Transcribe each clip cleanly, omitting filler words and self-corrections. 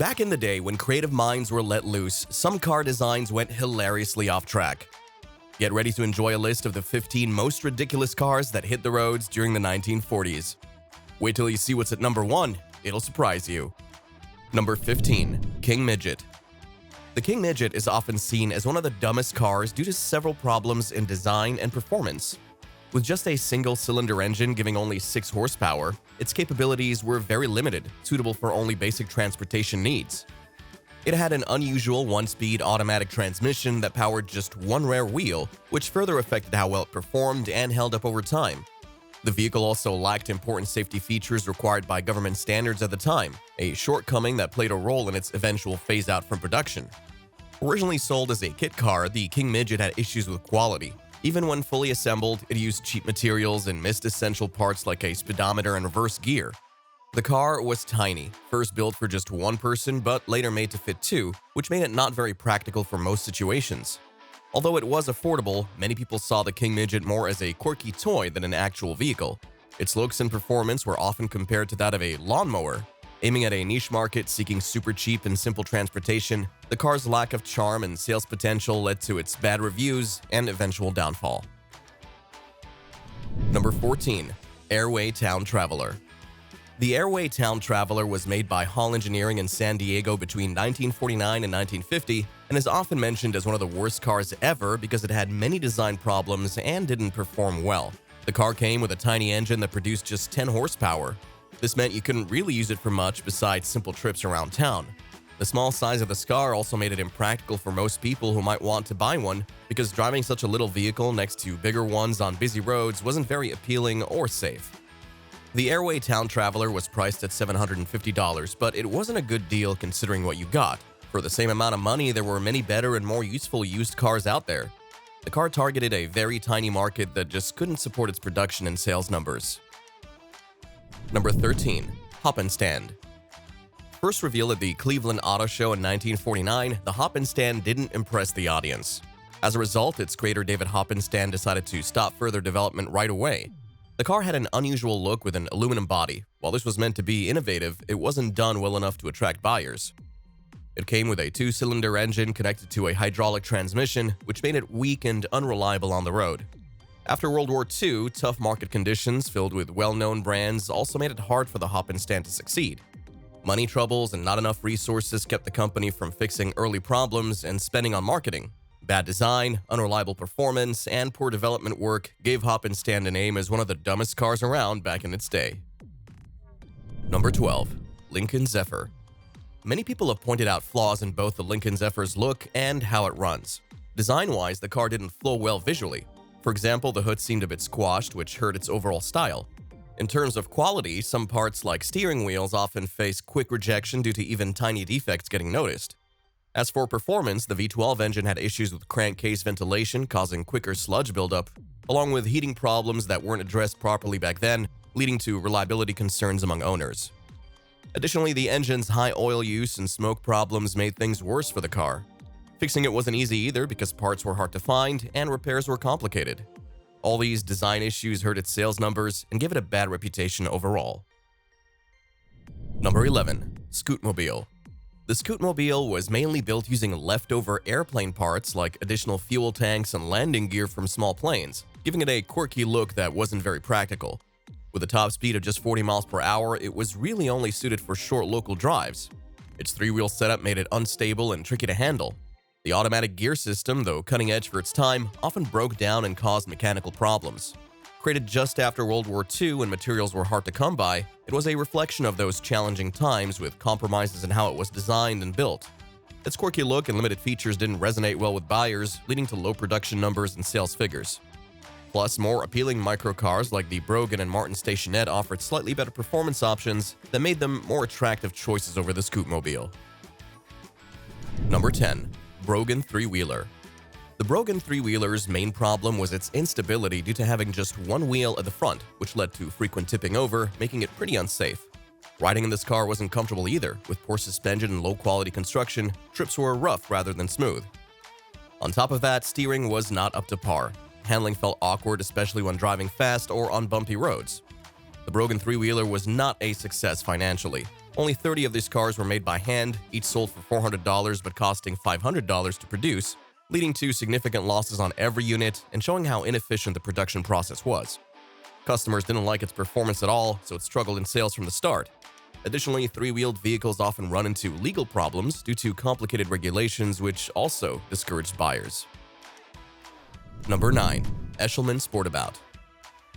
Back in the day when creative minds were let loose, some car designs went hilariously off track. Get ready to enjoy a list of the 15 most ridiculous cars that hit the roads during the 1940s. Wait till you see what's at number 1, it'll surprise you. Number 15. King Midget. The King Midget is often seen as one of the dumbest cars due to several problems in design and performance. With just a single-cylinder engine giving only 6 horsepower, its capabilities were very limited, suitable for only basic transportation needs. It had an unusual 1-speed automatic transmission that powered just one rear wheel, which further affected how well it performed and held up over time. The vehicle also lacked important safety features required by government standards at the time, a shortcoming that played a role in its eventual phase-out from production. Originally sold as a kit car, the King Midget had issues with quality. Even when fully assembled, it used cheap materials and missed essential parts like a speedometer and reverse gear. The car was tiny, first built for just one person but later made to fit 2, which made it not very practical for most situations. Although it was affordable, many people saw the King Midget more as a quirky toy than an actual vehicle. Its looks and performance were often compared to that of a lawnmower. Aiming at a niche market seeking super cheap and simple transportation, the car's lack of charm and sales potential led to its bad reviews and eventual downfall. Number 14. Airway Town Traveler. The Airway Town Traveler was made by Hall Engineering in San Diego between 1949 and 1950 and is often mentioned as one of the worst cars ever because it had many design problems and didn't perform well. The car came with a tiny engine that produced just 10 horsepower. This meant you couldn't really use it for much besides simple trips around town. The small size of the car also made it impractical for most people who might want to buy one because driving such a little vehicle next to bigger ones on busy roads wasn't very appealing or safe. The Airway Town Traveler was priced at $750, but it wasn't a good deal considering what you got. For the same amount of money, there were many better and more useful used cars out there. The car targeted a very tiny market that just couldn't support its production and sales numbers. Number 13. Hoppenstand. First revealed at the Cleveland Auto Show in 1949, the Hoppenstand didn't impress the audience. As a result, its creator David Hoppenstand decided to stop further development right away. The car had an unusual look with an aluminum body. While this was meant to be innovative, it wasn't done well enough to attract buyers. It came with a 2-cylinder engine connected to a hydraulic transmission, which made it weak and unreliable on the road. After World War II, tough market conditions filled with well-known brands also made it hard for the Hoppenstand to succeed. Money troubles and not enough resources kept the company from fixing early problems and spending on marketing. Bad design, unreliable performance, and poor development work gave Hoppenstand a name as one of the dumbest cars around back in its day. Number 12. Lincoln Zephyr. Many people have pointed out flaws in both the Lincoln Zephyr's look and how it runs. Design-wise, the car didn't flow well visually. For example, the hood seemed a bit squashed, which hurt its overall style. In terms of quality, some parts like steering wheels often face quick rejection due to even tiny defects getting noticed. As for performance, the V12 engine had issues with crankcase ventilation causing quicker sludge buildup, along with heating problems that weren't addressed properly back then, leading to reliability concerns among owners. Additionally, the engine's high oil use and smoke problems made things worse for the car. Fixing it wasn't easy either because parts were hard to find and repairs were complicated. All these design issues hurt its sales numbers and gave it a bad reputation overall. Number 11. Scootmobiel. The Scootmobiel was mainly built using leftover airplane parts like additional fuel tanks and landing gear from small planes, giving it a quirky look that wasn't very practical. With a top speed of just 40 miles per hour, it was really only suited for short local drives. Its 3-wheel setup made it unstable and tricky to handle. The automatic gear system, though cutting edge for its time, often broke down and caused mechanical problems. Created just after World War II when materials were hard to come by, it was a reflection of those challenging times with compromises in how it was designed and built. Its quirky look and limited features didn't resonate well with buyers, leading to low production numbers and sales figures. Plus, more appealing microcars like the Brogan and Martin Stationette offered slightly better performance options that made them more attractive choices over the Scootmobiel. Number 10. Brogan Three-Wheeler. The Brogan Three-Wheeler's main problem was its instability due to having just one wheel at the front, which led to frequent tipping over, making it pretty unsafe. Riding in this car wasn't comfortable either. With poor suspension and low-quality construction, trips were rough rather than smooth. On top of that, steering was not up to par. Handling felt awkward, especially when driving fast or on bumpy roads. The Brogan Three-Wheeler was not a success financially. Only 30 of these cars were made by hand, each sold for $400 but costing $500 to produce, leading to significant losses on every unit and showing how inefficient the production process was. Customers didn't like its performance at all, so it struggled in sales from the start. Additionally, three-wheeled vehicles often run into legal problems due to complicated regulations, which also discouraged buyers. Number 9. Eshelman Sportabout.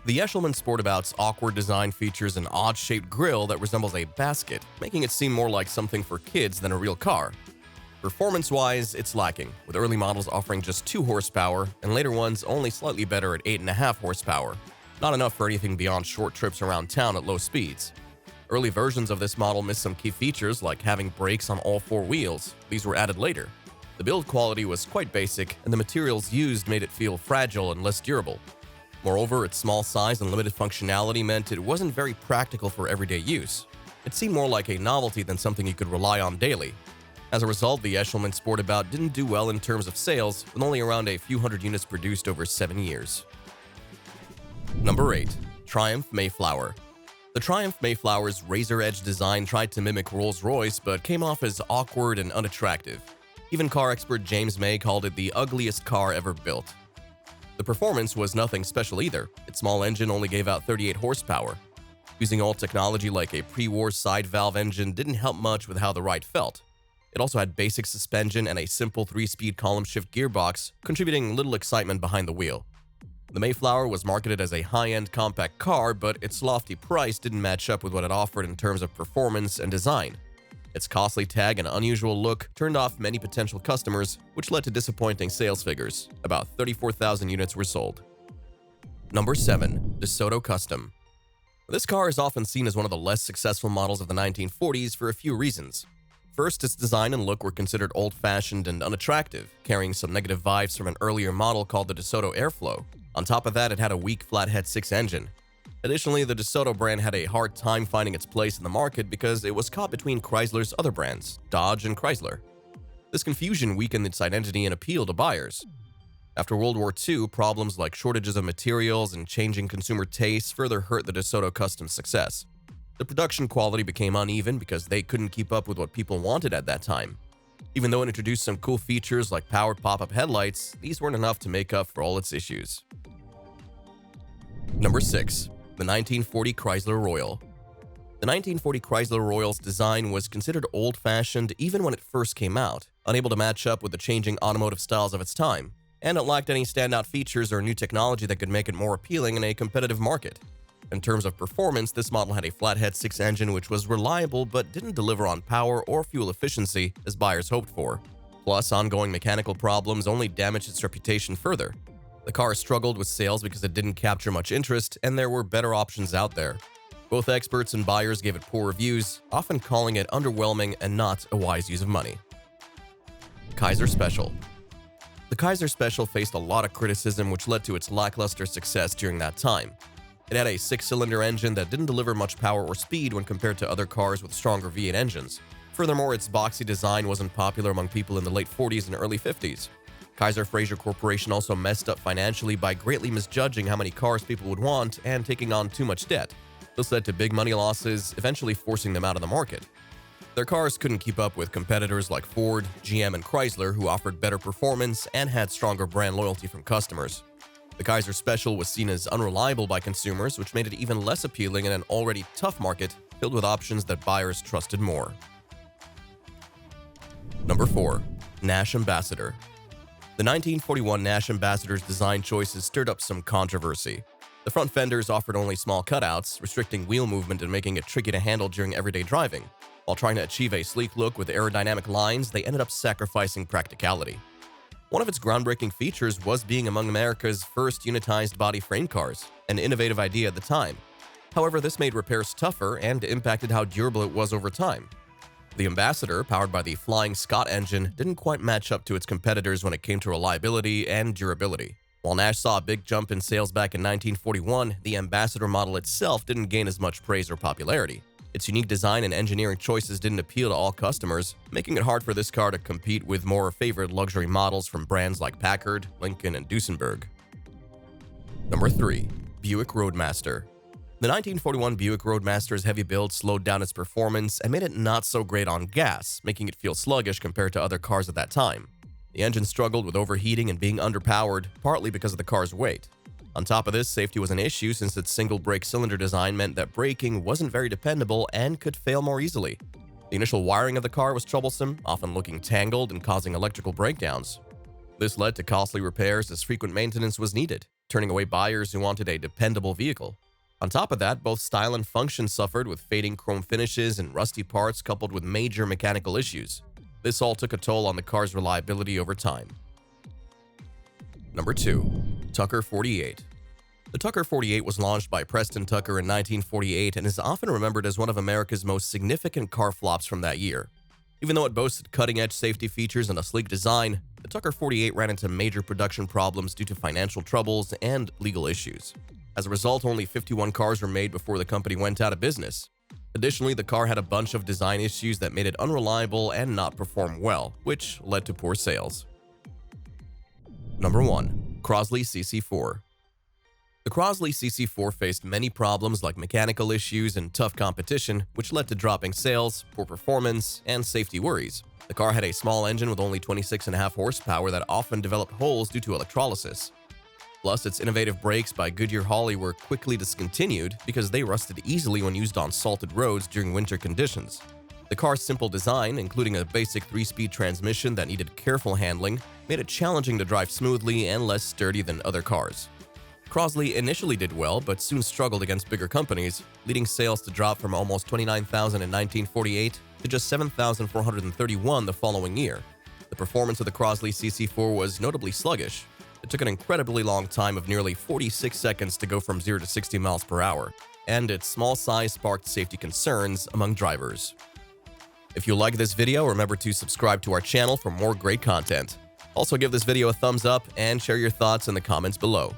The Eshelman Sportabout's awkward design features an odd-shaped grille that resembles a basket, making it seem more like something for kids than a real car. Performance-wise, it's lacking, with early models offering just 2 horsepower and later ones only slightly better at 8.5 horsepower, not enough for anything beyond short trips around town at low speeds. Early versions of this model missed some key features like having brakes on all 4 wheels. These were added later. The build quality was quite basic, and the materials used made it feel fragile and less durable. Moreover, its small size and limited functionality meant it wasn't very practical for everyday use. It seemed more like a novelty than something you could rely on daily. As a result, the Eshelman Sportabout didn't do well in terms of sales, with only around a few hundred units produced over 7 years. Number 8. Triumph Mayflower. The Triumph Mayflower's razor-edge design tried to mimic Rolls-Royce, but came off as awkward and unattractive. Even car expert James May called it the ugliest car ever built. The performance was nothing special either. Its small engine only gave out 38 horsepower. Using old technology like a pre-war side valve engine didn't help much with how the ride felt. It also had basic suspension and a simple 3-speed column shift gearbox, contributing little excitement behind the wheel. The Mayflower was marketed as a high-end compact car, but its lofty price didn't match up with what it offered in terms of performance and design. Its costly tag and unusual look turned off many potential customers, which led to disappointing sales figures. About 34,000 units were sold. Number 7. DeSoto Custom. This car is often seen as one of the less successful models of the 1940s for a few reasons. First, its design and look were considered old-fashioned and unattractive, carrying some negative vibes from an earlier model called the DeSoto Airflow. On top of that, it had a weak flathead 6 engine. Additionally, the DeSoto brand had a hard time finding its place in the market because it was caught between Chrysler's other brands, Dodge and Chrysler. This confusion weakened its identity and appeal to buyers. After World War II, problems like shortages of materials and changing consumer tastes further hurt the DeSoto Custom's success. The production quality became uneven because they couldn't keep up with what people wanted at that time. Even though it introduced some cool features like powered pop-up headlights, these weren't enough to make up for all its issues. Number 6. The 1940 Chrysler Royal. The 1940 Chrysler Royal's design was considered old-fashioned even when it first came out, unable to match up with the changing automotive styles of its time, and it lacked any standout features or new technology that could make it more appealing in a competitive market. In terms of performance, this model had a flathead 6 engine which was reliable but didn't deliver on power or fuel efficiency as buyers hoped for. Plus, ongoing mechanical problems only damaged its reputation further. The car struggled with sales because it didn't capture much interest, and there were better options out there. Both experts and buyers gave it poor reviews, often calling it underwhelming and not a wise use of money. Kaiser Special. The Kaiser Special faced a lot of criticism, which led to its lackluster success during that time. It had a 6-cylinder engine that didn't deliver much power or speed when compared to other cars with stronger V8 engines. Furthermore, its boxy design wasn't popular among people in the late 40s and early 50s. Kaiser Fraser Corporation also messed up financially by greatly misjudging how many cars people would want and taking on too much debt. This led to big money losses, eventually forcing them out of the market. Their cars couldn't keep up with competitors like Ford, GM, and Chrysler, who offered better performance and had stronger brand loyalty from customers. The Kaiser Special was seen as unreliable by consumers, which made it even less appealing in an already tough market filled with options that buyers trusted more. Number 4. Nash Ambassador. The 1941 Nash Ambassador's design choices stirred up some controversy. The front fenders offered only small cutouts, restricting wheel movement and making it tricky to handle during everyday driving. While trying to achieve a sleek look with aerodynamic lines, they ended up sacrificing practicality. One of its groundbreaking features was being among America's first unitized body frame cars, an innovative idea at the time. However, this made repairs tougher and impacted how durable it was over time. The Ambassador, powered by the Flying Scot engine, didn't quite match up to its competitors when it came to reliability and durability. While Nash saw a big jump in sales back in 1941, the Ambassador model itself didn't gain as much praise or popularity. Its unique design and engineering choices didn't appeal to all customers, making it hard for this car to compete with more favored luxury models from brands like Packard, Lincoln, and Duesenberg. Number 3. Buick Roadmaster. The The 1941 Buick Roadmaster's heavy build slowed down its performance and made it not so great on gas, making it feel sluggish compared to other cars at that time. The engine struggled with overheating and being underpowered, partly because of the car's weight. On top of this, safety was an issue since its single-brake cylinder design meant that braking wasn't very dependable and could fail more easily. The initial wiring of the car was troublesome, often looking tangled and causing electrical breakdowns. This led to costly repairs as frequent maintenance was needed, turning away buyers who wanted a dependable vehicle. On top of that, both style and function suffered with fading chrome finishes and rusty parts coupled with major mechanical issues. This all took a toll on the car's reliability over time. Number 2. Tucker 48. The Tucker 48 was launched by Preston Tucker in 1948 and is often remembered as one of America's most significant car flops from that year. Even though it boasted cutting-edge safety features and a sleek design, the Tucker 48 ran into major production problems due to financial troubles and legal issues. As a result, only 51 cars were made before the company went out of business. Additionally, the car had a bunch of design issues that made it unreliable and not perform well, which led to poor sales. Number 1. Crosley CC Four. The Crosley CC Four faced many problems like mechanical issues and tough competition, which led to dropping sales, poor performance, and safety worries. The car had a small engine with only 26.5 horsepower that often developed holes due to electrolysis. Plus, its innovative brakes by Goodyear Holly were quickly discontinued because they rusted easily when used on salted roads during winter conditions. The car's simple design, including a basic 3-speed transmission that needed careful handling, made it challenging to drive smoothly and less sturdy than other cars. Crosley initially did well, but soon struggled against bigger companies, leading sales to drop from almost 29,000 in 1948 to just 7,431 the following year. The performance of the Crosley CC4 was notably sluggish. It took an incredibly long time of nearly 46 seconds to go from 0 to 60 miles per hour, and its small size sparked safety concerns among drivers. If you like this video, remember to subscribe to our channel for more great content. Also, give this video a thumbs up and share your thoughts in the comments below.